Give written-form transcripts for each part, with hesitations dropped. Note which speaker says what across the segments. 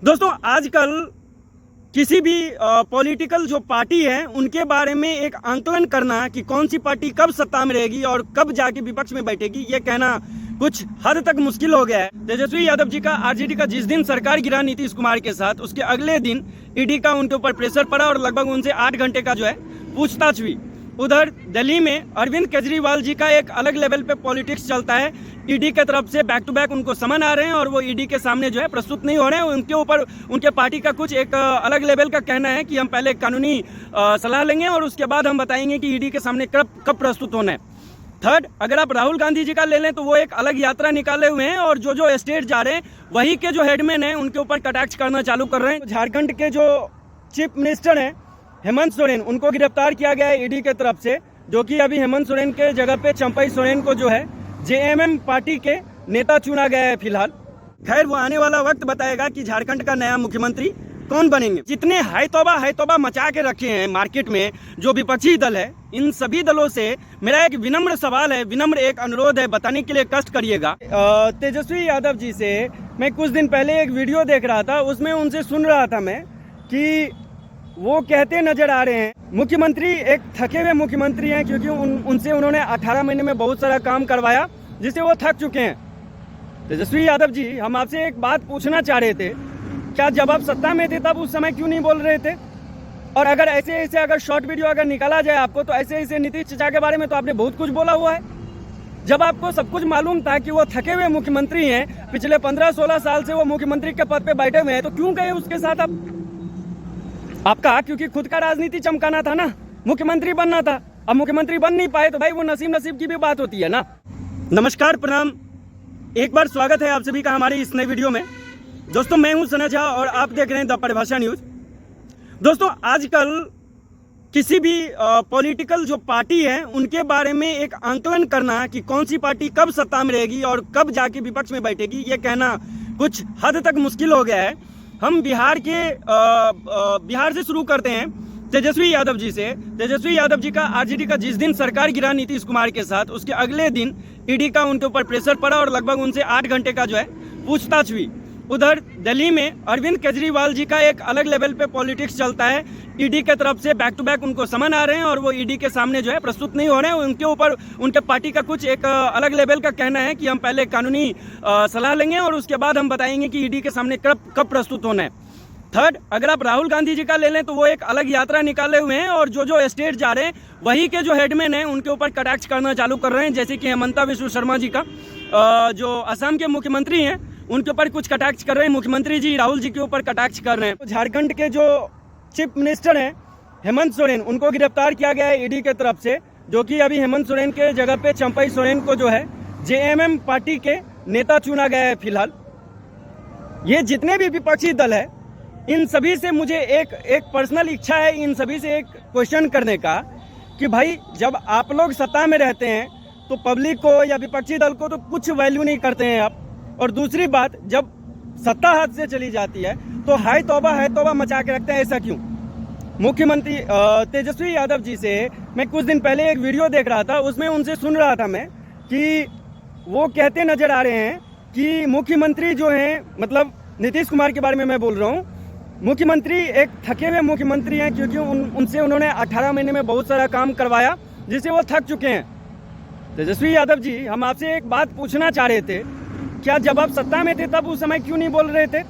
Speaker 1: दोस्तों आजकल किसी भी पॉलिटिकल जो पार्टी है उनके बारे में एक आंकलन करना कि कौन सी पार्टी कब सत्ता में रहेगी और कब जाके विपक्ष में बैठेगी, ये कहना कुछ हद तक मुश्किल हो गया है। तेजस्वी यादव जी का आरजेडी का जिस दिन सरकार गिरा नीतीश कुमार के साथ, उसके अगले दिन ईडी का उनके ऊपर प्रेशर पड़ा और लगभग उनसे 8 घंटे का जो है पूछताछ हुई। उधर दिल्ली में अरविंद केजरीवाल जी का एक अलग लेवल पे पॉलिटिक्स चलता है। ईडी के तरफ से बैक टू बैक उनको समन आ रहे हैं और वो ईडी के सामने जो है प्रस्तुत नहीं हो रहे हैं। उनके ऊपर उनके पार्टी का कुछ एक अलग लेवल का कहना है कि हम पहले कानूनी सलाह लेंगे और उसके बाद हम बताएंगे कि ईडी के सामने कब प्रस्तुत होना है। थर्ड, अगर आप राहुल गांधी जी का ले लें तो वो एक अलग यात्रा निकाले हुए हैं और जो स्टेट जा रहे हैं वही के जो हेडमैन हैं उनके ऊपर कटाक्ष करना चालू कर रहे हैं। झारखंड के जो चीफ मिनिस्टर हैं हेमंत सोरेन, उनको गिरफ्तार किया गया है ईडी के तरफ से, जो कि अभी हेमंत सोरेन के जगह पे चंपई सोरेन को जो है जेएमएम पार्टी के नेता चुना गया है फिलहाल। खैर, वो आने वाला वक्त बताएगा कि झारखंड का नया मुख्यमंत्री कौन बनेंगे। जितने हाय तौबा मचा के रखे हैं मार्केट में जो विपक्षी दल है, इन सभी दलों से मेरा एक विनम्र सवाल है, विनम्र एक अनुरोध है, बताने के लिए कष्ट करिएगा। तेजस्वी यादव जी से मैं कुछ दिन पहले एक वीडियो देख रहा था, उसमें उनसे सुन रहा था मैं कि वो कहते नजर आ रहे हैं मुख्यमंत्री एक थके हुए मुख्यमंत्री हैं, क्योंकि उनसे उन्होंने 18 महीने में बहुत सारा काम करवाया जिससे वो थक चुके हैं। तेजस्वी यादव जी, हम आपसे एक बात पूछना चाह रहे थे, क्या जब आप सत्ता में थे तब उस समय क्यों नहीं बोल रहे थे? और अगर ऐसे अगर शॉर्ट वीडियो अगर निकाला जाए आपको, तो ऐसे नीतीश चाचा के बारे में तो आपने बहुत कुछ बोला हुआ है। जब आपको सब कुछ मालूम था कि वो थके हुए मुख्यमंत्री हैं, पिछले 15-16 साल से वो मुख्यमंत्री के पद पे बैठे हुए हैं, तो क्यों गए उसके साथ आप? आपका क्योंकि खुद का राजनीति चमकाना था ना, मुख्यमंत्री बनना था। अब मुख्यमंत्री बन नहीं पाए तो भाई वो नसीब की भी बात होती है ना। नमस्कार, प्रणाम, एक बार स्वागत है आप सभी का हमारी इस नई वीडियो में। दोस्तों, मैं हूं सना झा और आप देख रहे हैं द परिभाषा न्यूज। दोस्तों, आजकल किसी भी पॉलिटिकल जो पार्टी है उनके बारे में एक आंकलन करना कि कौन सी पार्टी कब सत्ता में रहेगी और कब जाके विपक्ष में बैठेगी, ये कहना कुछ हद तक मुश्किल हो गया है। हम बिहार से शुरू करते हैं तेजस्वी यादव जी से। तेजस्वी यादव जी का आरजेडी का जिस दिन सरकार गिरा नीतीश कुमार के साथ, उसके अगले दिन ईडी का उनके ऊपर प्रेशर पड़ा और लगभग उनसे 8 घंटे का जो है पूछताछ हुई। उधर दिल्ली में अरविंद केजरीवाल जी का एक अलग लेवल पे पॉलिटिक्स चलता है। ईडी के तरफ से बैक टू बैक उनको समन आ रहे हैं और वो ईडी के सामने जो है प्रस्तुत नहीं हो रहे हैं। उनके ऊपर उनके पार्टी का कुछ एक अलग लेवल का कहना है कि हम पहले कानूनी सलाह लेंगे और उसके बाद हम बताएंगे कि ईडी के सामने कब प्रस्तुत होना है। थर्ड, अगर आप राहुल गांधी जी का ले लें तो वो एक अलग यात्रा निकाले हुए हैं और जो स्टेट जा रहे हैं वही के जो हेडमैन हैं उनके ऊपर कटाक्ष करना चालू कर रहे हैं। जैसे कि हेमंता बिस्वा शर्मा जी का जो असम के मुख्यमंत्री हैं उनके ऊपर कुछ कटाक्ष कर रहे हैं, मुख्यमंत्री जी राहुल जी के ऊपर कटाक्ष कर रहे हैं। झारखंड के जो चीफ मिनिस्टर हैं हेमंत सोरेन, उनको गिरफ्तार किया गया है ईडी के तरफ से, जो कि अभी हेमंत सोरेन के जगह पे चंपई सोरेन को जो है जेएमएम पार्टी के नेता चुना गया है फिलहाल। ये जितने भी विपक्षी दल है, इन सभी से मुझे एक पर्सनल इच्छा है, इन सभी से एक क्वेश्चन करने का कि भाई जब आप लोग सत्ता में रहते हैं तो पब्लिक को या विपक्षी दल को तो कुछ वैल्यू नहीं करते हैं आप, और दूसरी बात जब सत्ता हाथ से चली जाती है तो हाय तौबा मचा के रखते हैं, ऐसा क्यों? मुख्यमंत्री तेजस्वी यादव जी से मैं कुछ दिन पहले एक वीडियो देख रहा था, उसमें उनसे सुन रहा था मैं कि वो कहते नजर आ रहे हैं कि मुख्यमंत्री जो हैं, मतलब नीतीश कुमार के बारे में मैं बोल रहा हूँ, मुख्यमंत्री एक थके हुए मुख्यमंत्री हैं, क्योंकि उनसे उन्होंने 18 महीने में बहुत सारा काम करवाया जिससे वो थक चुके हैं। तेजस्वी यादव जी, हम आपसे एक बात पूछना चाह रहे थे, क्या जब आप सत्ता में थे तब उस समय क्यों नहीं बोल रहे थे?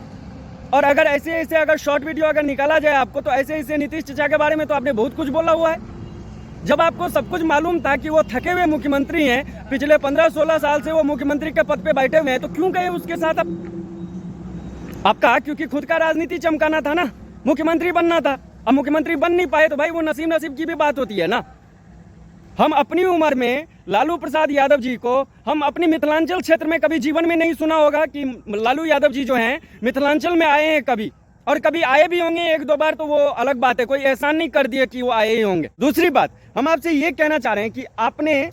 Speaker 1: और अगर ऐसे अगर शॉर्ट वीडियो अगर निकाला जाए आपको, तो ऐसे नीतीश चाचा के बारे में तो आपने बहुत कुछ बोला हुआ है। जब आपको सब कुछ मालूम था कि वो थके हुए मुख्यमंत्री हैं, पिछले 15-16 साल से वो मुख्यमंत्री के पद पे बैठे हुए हैं, तो क्यों गए उसके साथ आप? आपका क्योंकि खुद का राजनीति चमकाना था ना, मुख्यमंत्री बनना था। अब मुख्यमंत्री बन नहीं पाए तो भाई वो नसीब की भी बात होती है ना। हम अपनी उम्र में लालू प्रसाद यादव जी को, हम अपनी मिथिलांचल क्षेत्र में कभी जीवन में नहीं सुना होगा कि लालू यादव जी जो हैं मिथिलांचल में आए हैं कभी, और कभी आए भी होंगे 1-2 बार, तो वो अलग बात है, कोई एहसान नहीं कर दिया कि वो आए ही होंगे। दूसरी बात, हम आपसे ये कहना चाह रहे हैं कि आपने,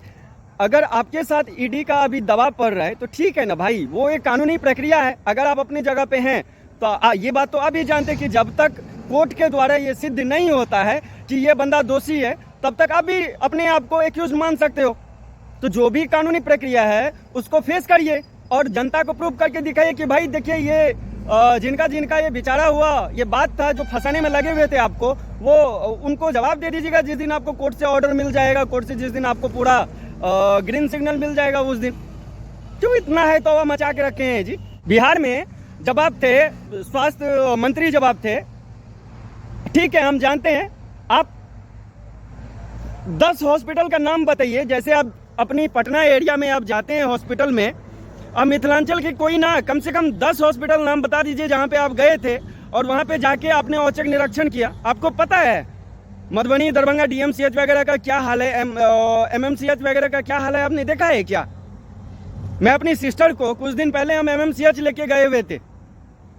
Speaker 1: अगर आपके साथ ईडी का अभी दबाव पड़ रहा है तो ठीक है ना भाई, वो एक कानूनी प्रक्रिया है। अगर आप अपनी जगह पे हैं तो ये बात तो आप भी जानते हैं कि जब तक कोर्ट के द्वारा ये सिद्ध नहीं होता है कि ये बंदा दोषी है, तब तक आप भी अपने आप को एक्यूज मान सकते हो। तो जो भी कानूनी प्रक्रिया है उसको फेस करिए और जनता को प्रूव करके दिखाइए कि भाई देखिए ये जिनका जिनका ये बेचारा हुआ, ये बात था जो फंसाने में लगे हुए थे आपको, वो उनको जवाब दे दीजिएगा जिस दिन आपको कोर्ट से ऑर्डर मिल जाएगा, कोर्ट से जिस दिन आपको पूरा ग्रीन सिग्नल मिल जाएगा उस दिन। क्यों इतना है तो मचा के रखे हैं जी। बिहार में जब आप थे स्वास्थ्य मंत्री, जब आप थे, ठीक है हम जानते हैं, आप 10 हॉस्पिटल का नाम बताइए। जैसे आप अपनी पटना एरिया में आप जाते हैं हॉस्पिटल में, अब मिथिलांचल के कोई ना, कम से कम 10 हॉस्पिटल नाम बता दीजिए जहाँ पे आप गए थे और वहाँ पे जाके आपने औचक निरीक्षण किया। आपको पता है मधुबनी, दरभंगा DMCH वगैरह का क्या हाल है, MMCH वगैरह का क्या हाल है, आपने देखा है क्या? मैं अपनी सिस्टर को कुछ दिन पहले हम MMCH लेके गए हुए थे,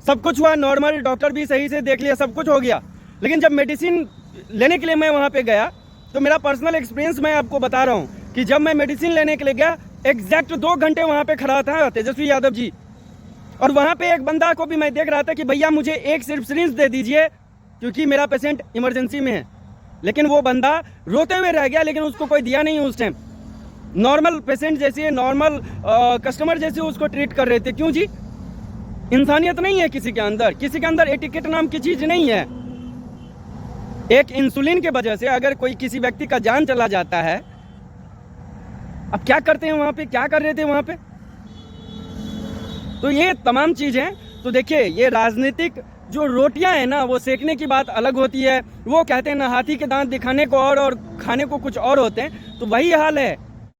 Speaker 1: सब कुछ हुआ नॉर्मल, डॉक्टर भी सही से देख लिया, सब कुछ हो गया। लेकिन जब मेडिसिन लेने के लिए मैं वहाँ पे गया तो मेरा पर्सनल एक्सपीरियंस मैं आपको बता रहा हूँ कि जब मैं मेडिसिन लेने के लिए गया, एग्जैक्ट 2 घंटे वहाँ पे खड़ा था तेजस्वी यादव जी, और वहाँ पे एक बंदा को भी मैं देख रहा था कि भैया मुझे एक सिर्फ सिरिंज दे दीजिए क्योंकि मेरा पेशेंट इमरजेंसी में है। लेकिन वो बंदा रोते हुए रह गया, लेकिन उसको कोई दिया नहीं उस टाइम। नॉर्मल पेशेंट जैसे, नॉर्मल कस्टमर जैसे उसको ट्रीट कर रहे थे। क्यों जी? इंसानियत नहीं है किसी के अंदर, किसी के अंदर एटिकेट नाम की चीज नहीं है। एक इंसुलिन के वजह से अगर कोई किसी व्यक्ति का जान चला जाता है, अब क्या करते हैं वहां पे, क्या कर रहे थे वहां पे? तो ये तमाम चीजें, तो देखिए ये राजनीतिक जो रोटियां है ना, वो सेकने की बात अलग होती है। वो कहते हैं ना, हाथी के दांत दिखाने को और खाने को कुछ और होते हैं। तो वही हाल है।